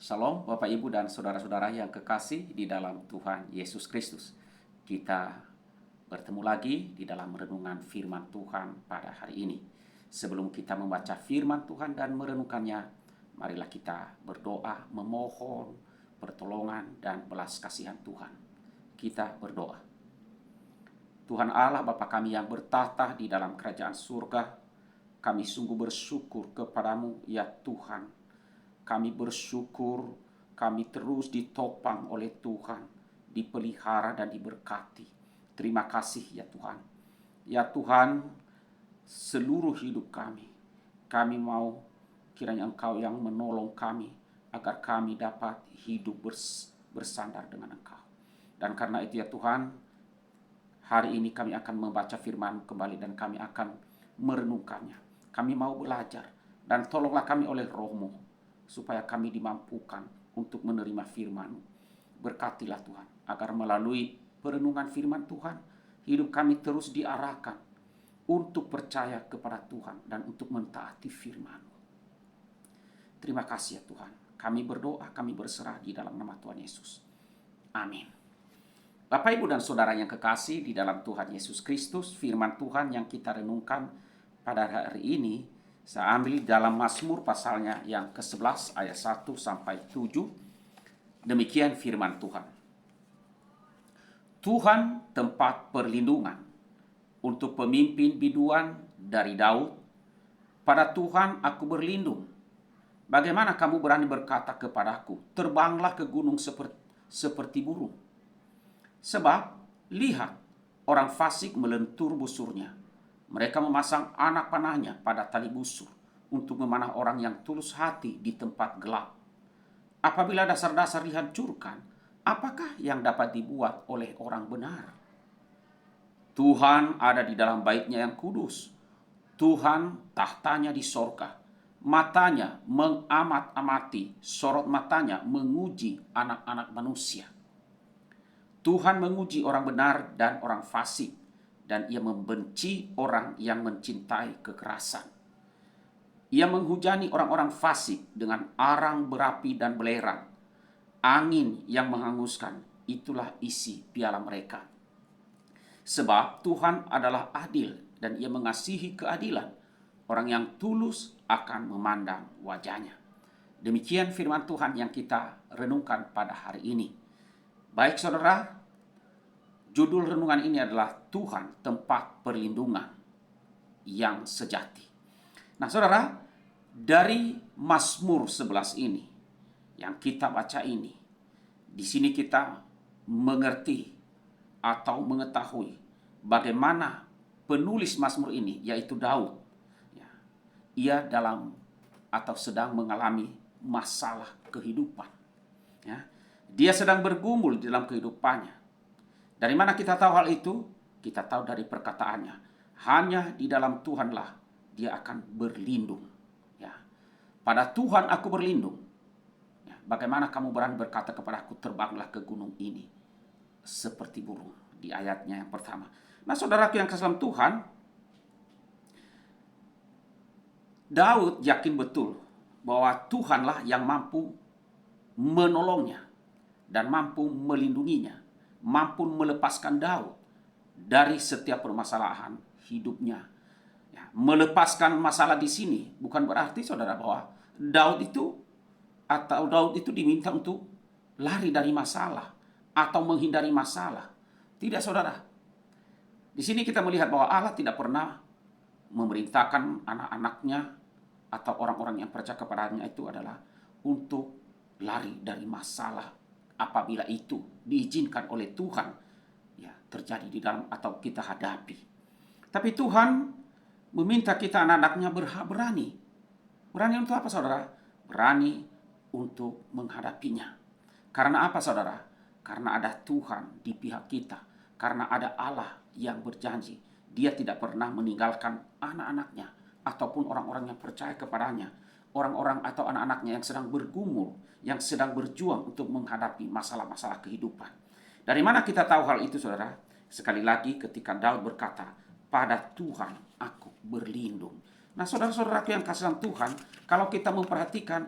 Shalom Bapak Ibu dan saudara-saudara yang kekasih di dalam Tuhan Yesus Kristus. Kita bertemu lagi di dalam renungan firman Tuhan pada hari ini. Sebelum kita membaca firman Tuhan dan merenungkannya, marilah kita berdoa memohon pertolongan dan belas kasihan Tuhan. Kita berdoa. Tuhan Allah Bapa kami yang bertahta di dalam kerajaan surga, kami sungguh bersyukur kepadamu ya Tuhan. Kami bersyukur, kami terus ditopang oleh Tuhan, dipelihara dan diberkati. Terima kasih ya Tuhan. Ya Tuhan, seluruh hidup kami mau kiranya Engkau yang menolong kami, agar kami dapat hidup bersandar dengan Engkau. Dan karena itu ya Tuhan, hari ini kami akan membaca firman kembali dan kami akan merenungkannya. Kami mau belajar dan tolonglah kami oleh Roh-Mu, supaya kami dimampukan untuk menerima firman-Mu. Berkatilah Tuhan, agar melalui perenungan firman Tuhan, hidup kami terus diarahkan untuk percaya kepada Tuhan dan untuk mentaati firman-Mu. Terima kasih ya Tuhan. Kami berdoa, kami berserah di dalam nama Tuhan Yesus. Amin. Bapak, Ibu, dan Saudara yang kekasih di dalam Tuhan Yesus Kristus, firman Tuhan yang kita renungkan pada hari ini, saya ambil dalam Mazmur pasalnya yang ke-11 ayat 1 sampai 7. Demikian firman Tuhan. Tuhan tempat perlindungan untuk pemimpin biduan dari Daud. Pada Tuhan aku berlindung. Bagaimana kamu berani berkata kepadaku, terbanglah ke gunung seperti burung. Sebab, lihat, orang fasik melentur busurnya. Mereka memasang anak panahnya pada tali busur untuk memanah orang yang tulus hati di tempat gelap. Apabila dasar-dasar dihancurkan, apakah yang dapat dibuat oleh orang benar? Tuhan ada di dalam bait-Nya yang kudus. Tuhan tahtanya di sorga. Matanya mengamat-amati, sorot matanya menguji anak-anak manusia. Tuhan menguji orang benar dan orang fasik, dan Ia membenci orang yang mencintai kekerasan. Ia menghujani orang-orang fasik dengan arang berapi dan belerang. Angin yang menghanguskan, itulah isi piala mereka. Sebab Tuhan adalah adil dan Ia mengasihi keadilan. Orang yang tulus akan memandang wajah-Nya. Demikian firman Tuhan yang kita renungkan pada hari ini. Baik saudara, judul renungan ini adalah Tuhan tempat perlindungan yang sejati. Nah saudara, dari Mazmur 11 ini yang kita baca ini, di sini kita mengerti atau mengetahui bagaimana penulis Mazmur ini, yaitu Daud, ia dalam atau sedang mengalami masalah kehidupan. Dia sedang bergumul dalam kehidupannya. Dari mana kita tahu hal itu? Kita tahu dari perkataannya. Hanya di dalam Tuhanlah dia akan berlindung. Pada Tuhan aku berlindung. Bagaimana kamu berani berkata kepadaku, terbanglah ke gunung ini seperti burung. Di ayatnya yang pertama. Nah saudaraku yang kasih dalam Tuhan, Daud yakin betul bahwa Tuhanlah yang mampu menolongnya dan mampu melindunginya, mampu melepaskan Daud dari setiap permasalahan hidupnya. Melepaskan masalah di sini bukan berarti saudara bahwa Daud itu diminta untuk lari dari masalah atau menghindari masalah. Tidak saudara. Di sini kita melihat bahwa Allah tidak pernah memerintahkan anak-anaknya atau orang-orang yang percaya kepadanya itu adalah untuk lari dari masalah apabila itu diizinkan oleh Tuhan terjadi di dalam atau kita hadapi. Tapi Tuhan meminta kita anak-anaknya berani. Berani untuk apa saudara? Berani untuk menghadapinya. Karena apa saudara? Karena ada Tuhan di pihak kita. Karena ada Allah yang berjanji. Dia tidak pernah meninggalkan anak-anaknya ataupun orang-orang yang percaya kepadanya. Orang-orang atau anak-anaknya yang sedang bergumul, yang sedang berjuang untuk menghadapi masalah-masalah kehidupan. Dari mana kita tahu hal itu saudara? Sekali lagi ketika Daud berkata, pada Tuhan aku berlindung. Nah saudara-saudaraku yang kasih dalam Tuhan, kalau kita memperhatikan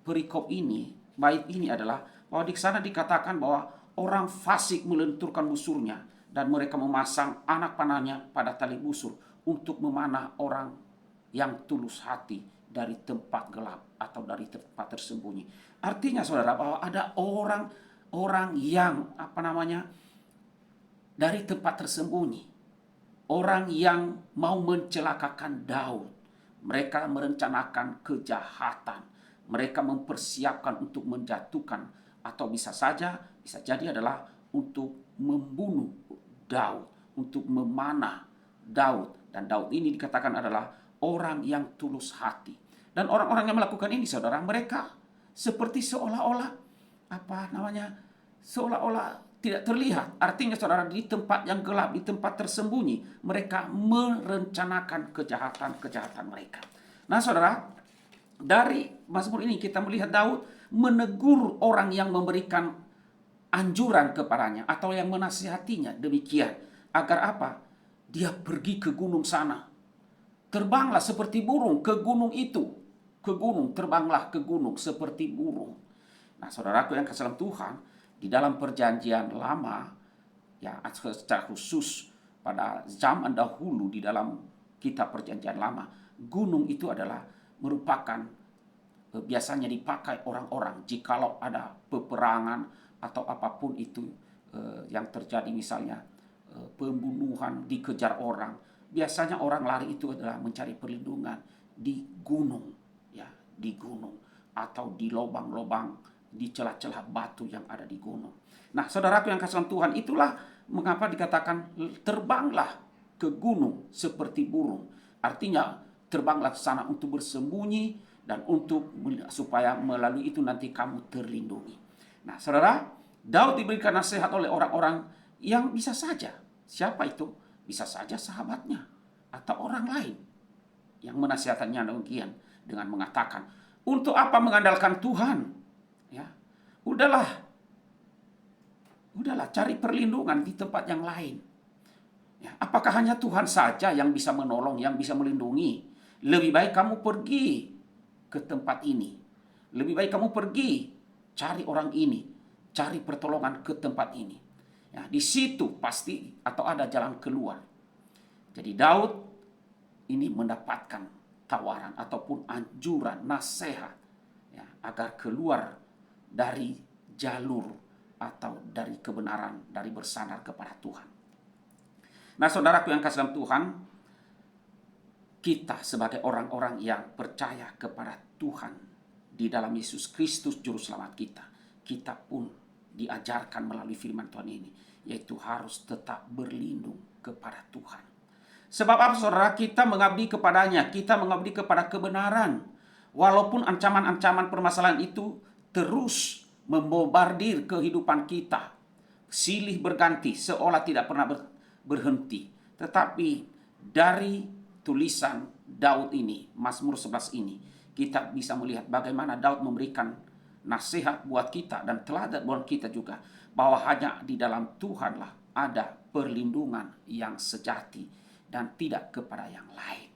perikop ini, bait ini adalah bahwa di sana dikatakan bahwa orang fasik melenturkan busurnya dan mereka memasang anak panahnya pada tali busur untuk memanah orang yang tulus hati dari tempat gelap atau dari tempat tersembunyi. Artinya saudara bahwa ada orang yang dari tempat tersembunyi, orang yang mau mencelakakan Daud. Mereka merencanakan kejahatan. Mereka mempersiapkan untuk menjatuhkan atau bisa jadi adalah untuk membunuh Daud, untuk memanah Daud. Dan Daud ini dikatakan adalah orang yang tulus hati. Dan orang-orang yang melakukan ini, saudara, mereka seperti seolah-olah tidak terlihat. Artinya saudara, di tempat yang gelap, di tempat tersembunyi, mereka merencanakan kejahatan-kejahatan mereka. Nah saudara, dari Mazmur ini kita melihat Daud menegur orang yang memberikan anjuran kepadanya atau yang menasihatinya demikian. Agar apa? Dia pergi ke gunung sana. Terbanglah seperti burung ke gunung itu. Ke gunung, terbanglah ke gunung seperti burung. Nah saudaraku yang kasih dalam Tuhan, di dalam perjanjian lama, ya secara khusus pada zaman dahulu di dalam kitab perjanjian lama, gunung itu adalah merupakan biasanya dipakai orang-orang jikalau ada peperangan atau apapun itu yang terjadi, misalnya pembunuhan, dikejar orang. Biasanya orang lari itu adalah mencari perlindungan di gunung, ya, di gunung atau di lubang-lubang, di celah-celah batu yang ada di gunung. Nah, saudaraku yang kasih Tuhan, itulah mengapa dikatakan terbanglah ke gunung seperti burung. Artinya terbanglah ke sana untuk bersembunyi dan untuk supaya melalui itu nanti kamu terlindungi. Nah, saudara, Daud diberikan nasihat oleh orang-orang yang bisa saja. Siapa itu? Bisa saja sahabatnya atau orang lain yang menasihatkannya demikian dengan mengatakan, untuk apa mengandalkan Tuhan? Ya, udahlah cari perlindungan di tempat yang lain. Ya, apakah hanya Tuhan saja yang bisa menolong, yang bisa melindungi? Lebih baik kamu pergi ke tempat ini. Lebih baik kamu pergi cari orang ini, cari pertolongan ke tempat ini. Ya, di situ pasti atau ada jalan keluar. Jadi Daud ini mendapatkan tawaran ataupun anjuran, nasihat, ya, agar keluar dari jalur atau dari kebenaran, dari bersandar kepada Tuhan. Nah saudaraku yang kasih dalam Tuhan, kita sebagai orang-orang yang percaya kepada Tuhan di dalam Yesus Kristus Juru Selamat kita, kita pun diajarkan melalui firman Tuhan ini, yaitu harus tetap berlindung kepada Tuhan. Sebab apa saudara? Kita mengabdi kepadanya, kita mengabdi kepada kebenaran. Walaupun ancaman-ancaman permasalahan itu terus membombardir kehidupan kita, silih berganti seolah tidak pernah berhenti. Tetapi dari tulisan Daud ini, Mazmur 11 ini, kita bisa melihat bagaimana Daud memberikan nasihat buat kita dan teladan buat kita juga, bahwa hanya di dalam Tuhanlah ada perlindungan yang sejati dan tidak kepada yang lain.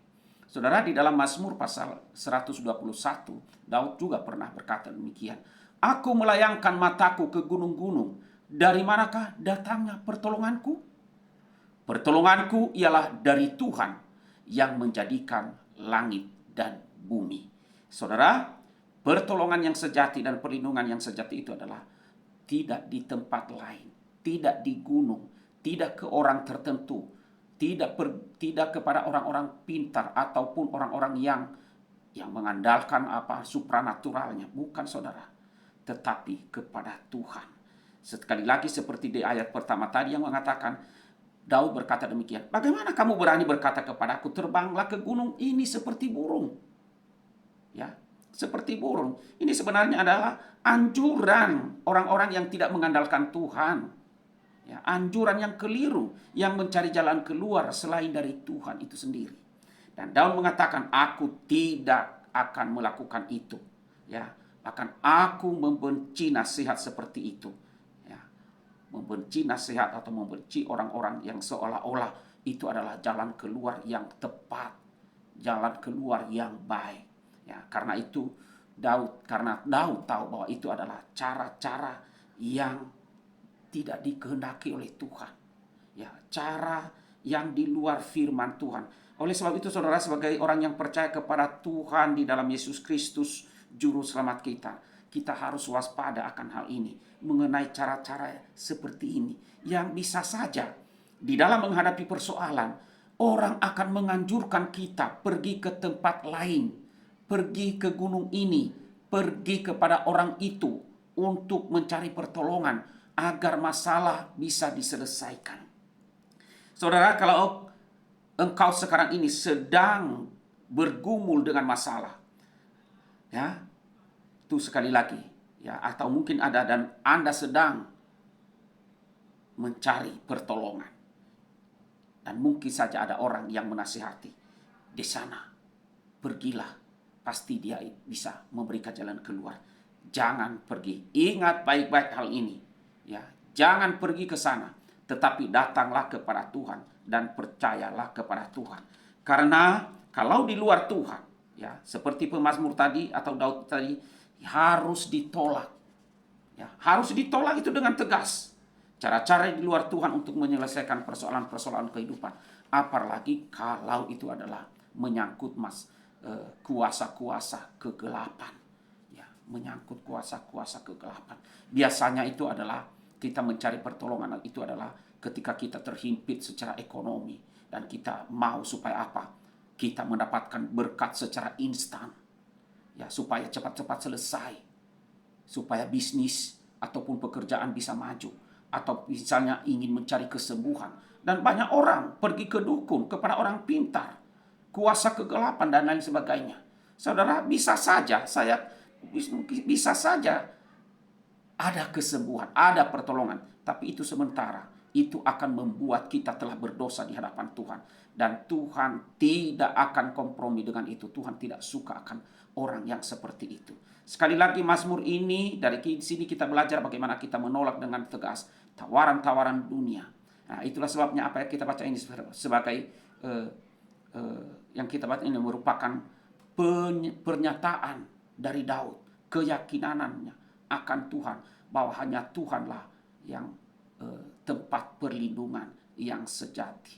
Saudara, di dalam Mazmur pasal 121, Daud juga pernah berkata demikian. Aku melayangkan mataku ke gunung-gunung. Dari manakah datangnya pertolonganku? Pertolonganku ialah dari Tuhan yang menjadikan langit dan bumi. Saudara, pertolongan yang sejati dan perlindungan yang sejati itu adalah tidak di tempat lain, tidak di gunung, tidak ke orang tertentu, tidak kepada orang-orang pintar ataupun orang-orang yang mengandalkan supranaturalnya, bukan saudara, tetapi kepada Tuhan. Sekali lagi seperti di ayat pertama tadi yang mengatakan, Daud berkata demikian, bagaimana kamu berani berkata kepadaku, terbanglah ke gunung ini seperti burung? Ya, seperti burung. Ini sebenarnya adalah anjuran orang-orang yang tidak mengandalkan Tuhan. Ya, anjuran yang keliru, yang mencari jalan keluar selain dari Tuhan itu sendiri. Dan Daud mengatakan, aku tidak akan melakukan itu. Ya, bahkan aku membenci nasihat seperti itu. Ya, membenci nasihat atau membenci orang-orang yang seolah-olah itu adalah jalan keluar yang tepat, jalan keluar yang baik. Ya, karena itu Daud, karena Daud tahu bahwa itu adalah cara-cara yang tidak dikehendaki oleh Tuhan. Ya, cara yang di luar firman Tuhan. Oleh sebab itu saudara, sebagai orang yang percaya kepada Tuhan di dalam Yesus Kristus juru selamat kita, kita harus waspada akan hal ini, mengenai cara-cara seperti ini yang bisa saja di dalam menghadapi persoalan orang akan menganjurkan kita pergi ke tempat lain, pergi ke gunung ini, pergi kepada orang itu untuk mencari pertolongan agar masalah bisa diselesaikan. Saudara, kalau engkau sekarang ini sedang bergumul dengan masalah, ya, itu sekali lagi, ya, atau mungkin ada dan Anda sedang mencari pertolongan, dan mungkin saja ada orang yang menasihati di sana, pergilah, pasti dia bisa memberikan jalan keluar. Jangan pergi. Ingat baik-baik hal ini, ya, jangan pergi ke sana, tetapi datanglah kepada Tuhan dan percayalah kepada Tuhan. Karena kalau di luar Tuhan, ya, seperti pemazmur tadi atau Daud tadi, harus ditolak. Ya, harus ditolak itu dengan tegas. Cara-cara di luar Tuhan untuk menyelesaikan persoalan-persoalan kehidupan. Apalagi kalau itu adalah menyangkut kuasa-kuasa kegelapan. Ya, menyangkut kuasa-kuasa kegelapan. Biasanya itu adalah kita mencari pertolongan, itu adalah ketika kita terhimpit secara ekonomi. Dan kita mau supaya apa? Kita mendapatkan berkat secara instan. Ya, supaya cepat-cepat selesai. Supaya bisnis ataupun pekerjaan bisa maju. Atau misalnya ingin mencari kesembuhan. Dan banyak orang pergi ke dukun, kepada orang pintar, kuasa kegelapan dan lain sebagainya. Saudara, bisa saja ada kesembuhan, ada pertolongan, tapi itu sementara. Itu akan membuat kita telah berdosa di hadapan Tuhan, dan Tuhan tidak akan kompromi dengan itu. Tuhan tidak suka akan orang yang seperti itu. Sekali lagi, Mazmur ini, dari sini kita belajar bagaimana kita menolak dengan tegas tawaran-tawaran dunia. Nah, itulah sebabnya apa yang kita baca ini sebagai yang kita baca ini merupakan pernyataan dari Daud, keyakinannya akan Tuhan, bahwa hanya Tuhanlah yang tempat perlindungan yang sejati.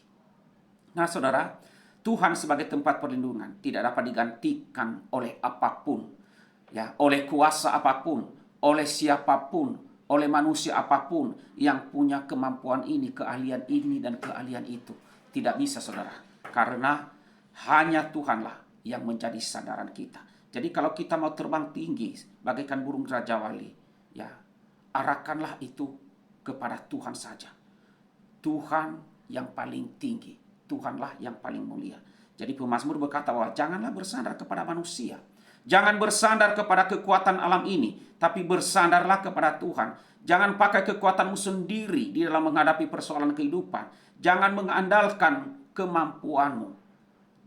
Nah, saudara, Tuhan sebagai tempat perlindungan tidak dapat digantikan oleh apapun, ya, oleh kuasa apapun, oleh siapapun, oleh manusia apapun yang punya kemampuan ini, keahlian ini dan keahlian itu. Tidak bisa, saudara, karena hanya Tuhanlah yang menjadi sandaran kita. Jadi kalau kita mau terbang tinggi bagaikan burung Raja Wali, ya, arahkanlah itu kepada Tuhan saja. Tuhan yang paling tinggi, Tuhanlah yang paling mulia. Jadi pemazmur berkata bahwa janganlah bersandar kepada manusia. Jangan bersandar kepada kekuatan alam ini, tapi bersandarlah kepada Tuhan. Jangan pakai kekuatanmu sendiri di dalam menghadapi persoalan kehidupan. Jangan mengandalkan kemampuanmu.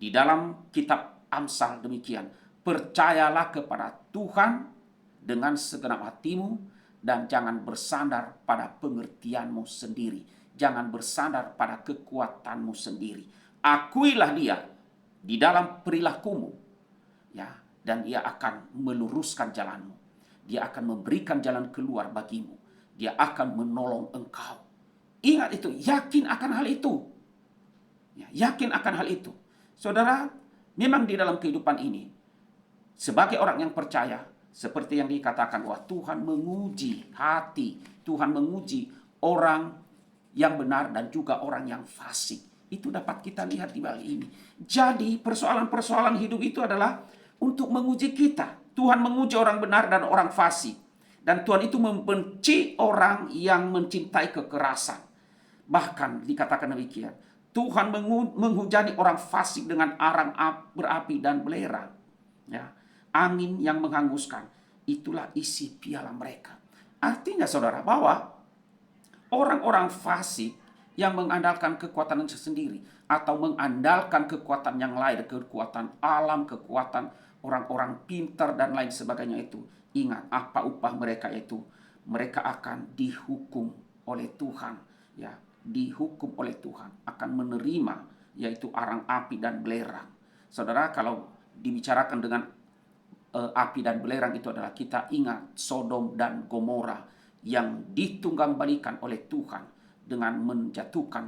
Di dalam kitab Amsal demikian, percayalah kepada Tuhan dengan segenap hatimu dan jangan bersandar pada pengertianmu sendiri. Jangan bersandar pada kekuatanmu sendiri. Akuilah Dia di dalam perilakumu, ya, dan Dia akan meluruskan jalanmu. Dia akan memberikan jalan keluar bagimu. Dia akan menolong engkau. Ingat itu, yakin akan hal itu. Ya, yakin akan hal itu. Saudara, memang di dalam kehidupan ini, sebagai orang yang percaya, seperti yang dikatakan bahwa Tuhan menguji hati, Tuhan menguji orang yang benar dan juga orang yang fasik. Itu dapat kita lihat di balik ini. Jadi persoalan-persoalan hidup itu adalah untuk menguji kita. Tuhan menguji orang benar dan orang fasik. Dan Tuhan itu membenci orang yang mencintai kekerasan. Bahkan dikatakan demikian, Tuhan menghujani orang fasik dengan arang berapi dan belerang. Ya, angin yang menghanguskan, itulah isi piala mereka. Artinya saudara, bahwa orang-orang fasik yang mengandalkan kekuatan sendiri atau mengandalkan kekuatan yang lain, kekuatan alam, kekuatan orang-orang pintar dan lain sebagainya itu, ingat apa upah mereka itu? Mereka akan dihukum oleh Tuhan, ya, dihukum oleh Tuhan, akan menerima yaitu arang api dan belerang. Saudara, kalau dibicarakan dengan api dan belerang itu adalah kita ingat Sodom dan Gomora yang ditunggangbalikan oleh Tuhan dengan menjatuhkan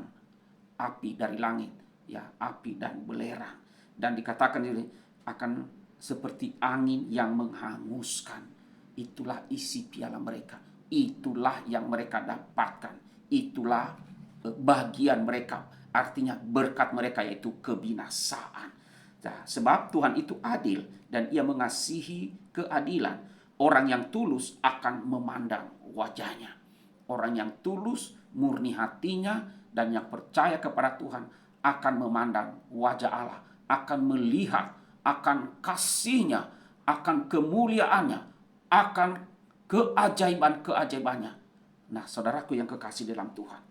api dari langit, ya, api dan belerang. Dan dikatakan ini akan seperti angin yang menghanguskan. Itulah isi piala mereka. Itulah yang mereka dapatkan. Itulah bagian mereka. Artinya berkat mereka yaitu kebinasaan. Nah, sebab Tuhan itu adil dan Ia mengasihi keadilan. Orang yang tulus akan memandang wajahnya. Orang yang tulus, murni hatinya, dan yang percaya kepada Tuhan akan memandang wajah Allah, akan melihat, akan kasihnya, akan kemuliaannya, akan keajaiban-keajaibannya. Nah, saudaraku yang kekasih dalam Tuhan,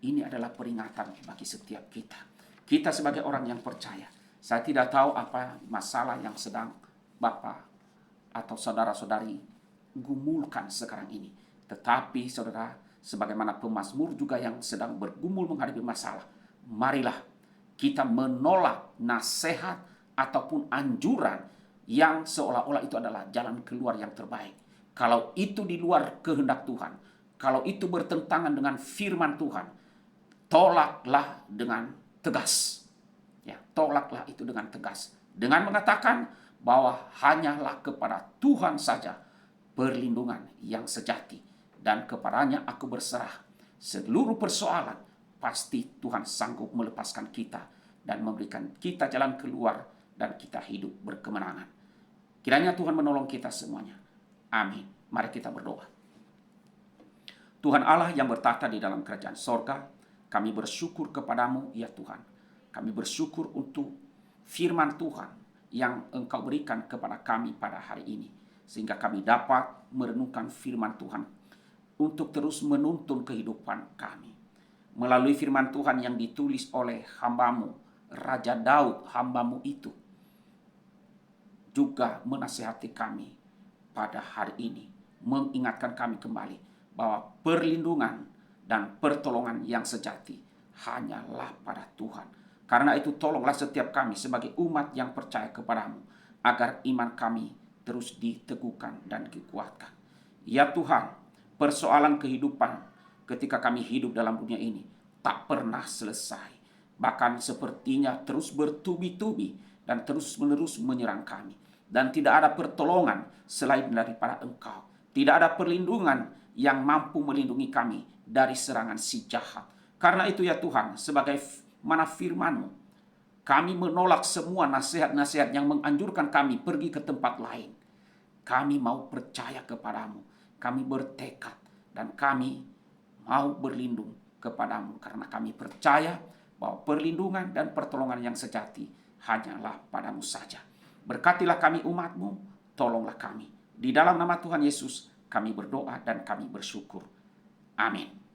ini adalah peringatan bagi setiap kita. Kita sebagai orang yang percaya, saya tidak tahu apa masalah yang sedang Bapak atau saudara-saudari gumulkan sekarang ini. Tetapi saudara, sebagaimana pemazmur juga yang sedang bergumul menghadapi masalah, marilah kita menolak nasihat ataupun anjuran yang seolah-olah itu adalah jalan keluar yang terbaik. Kalau itu di luar kehendak Tuhan, kalau itu bertentangan dengan firman Tuhan, tolaklah dengan tegas. Ya, tolaklah itu dengan tegas. Dengan mengatakan bahwa hanyalah kepada Tuhan saja perlindungan yang sejati. Dan kepadanya aku berserah. Seluruh persoalan pasti Tuhan sanggup melepaskan kita dan memberikan kita jalan keluar dan kita hidup berkemenangan. Kiranya Tuhan menolong kita semuanya. Amin. Mari kita berdoa. Tuhan Allah yang bertata di dalam kerajaan sorga, kami bersyukur kepadamu ya Tuhan. Kami bersyukur untuk firman Tuhan yang Engkau berikan kepada kami pada hari ini. Sehingga kami dapat merenungkan firman Tuhan untuk terus menuntun kehidupan kami. Melalui firman Tuhan yang ditulis oleh hambamu, Raja Daud, hambamu itu, juga menasihati kami pada hari ini. Mengingatkan kami kembali bahwa perlindungan dan pertolongan yang sejati hanyalah pada Tuhan. Karena itu tolonglah setiap kami sebagai umat yang percaya kepadamu, agar iman kami terus diteguhkan dan dikuatkan. Ya Tuhan, persoalan kehidupan ketika kami hidup dalam dunia ini tak pernah selesai. Bahkan sepertinya terus bertubi-tubi dan terus-menerus menyerang kami. Dan tidak ada pertolongan selain daripada Engkau. Tidak ada perlindungan yang mampu melindungi kami dari serangan si jahat. Karena itu ya Tuhan, sebagai mana firman-Mu, kami menolak semua nasihat-nasihat yang menganjurkan kami pergi ke tempat lain. Kami mau percaya kepadamu. Kami bertekad dan kami mau berlindung kepadamu. Karena kami percaya bahwa perlindungan dan pertolongan yang sejati hanyalah padamu saja. Berkatilah kami umat-Mu, tolonglah kami. Di dalam nama Tuhan Yesus kami berdoa dan kami bersyukur. Amin.